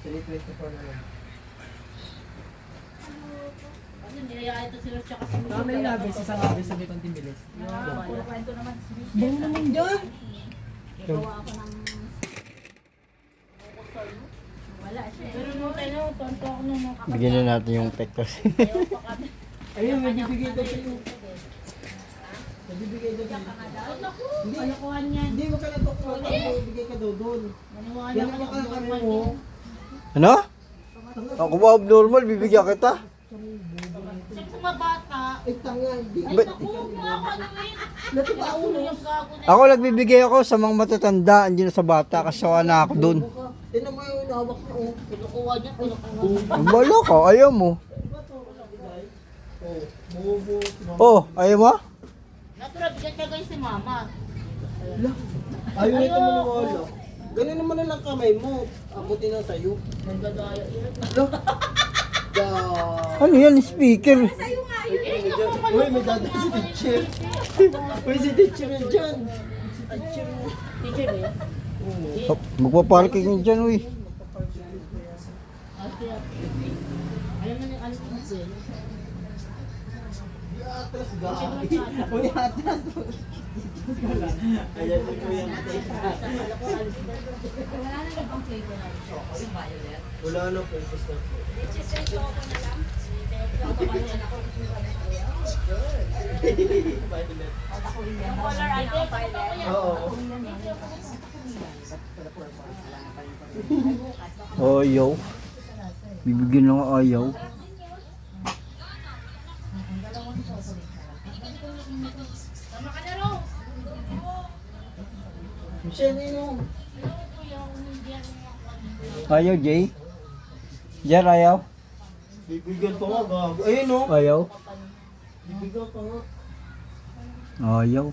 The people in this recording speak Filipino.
324 na lang. Kasi nilaya ito si Rocha kasi Tama yung labis, isang labis sa bitong timbilis. puro kwento naman si Michelle. Bango naman dyan! Gawa ako ng... Wala siya. Pero nung tayo, tonto ako nung mga Bigyan na natin yung pectos. ayaw pa kami. Ayun, may bibigay daw sa'yo. May bibigay daw sa'yo. Naku, kalokohan yan. Hindi mo ka na ito. May bibigay ka daw doon. Maniwala Yan ka naman ng ka kami normal mo. yan. Ano? Ako ba abnormal? Bibigyan kita? Kasi kung mabata, Ay, tanga. Hindi. ay Ba't- naku, huwag mo ako ano yun. Nataba ako Ulo na. yung gago na Ako nagbibigay ako sa mga matatanda, hindi na sa bata, kasi wala na ako dun. Tinan mo yung inahawak na. Oh. kinukuha niya, kinukuha. Ang bala ka, ayaw mo. Oh, bobo. Oh, ayaw mo? Natural, bigyan ka guys si mama. Ayaw na ito maniwala. Ganun naman na lang kamay mo. Abutin na sa'yo. Nagdadaya. Ano yan, speaker? Uy, may dada si teacher. Uy, si teacher yan dyan. Teacher mo. Teacher ba yun? Oh, magpaparking yun dyan, uy. Alam mo yung alis mo siya. Atras gabi. Uy, atras. Ayan na ko yung Wala na ibang flavor na. wala na purpose na po. Color ID, Oo. Ayaw. Bibigyan ng ayaw. Tama ka na, Rose. Michelle, yun. Ayaw, Jay? Jar, ayaw? Bibigyan ko nga gago. Ayun o. Ayaw? Bibigyan ko nga. Ayaw.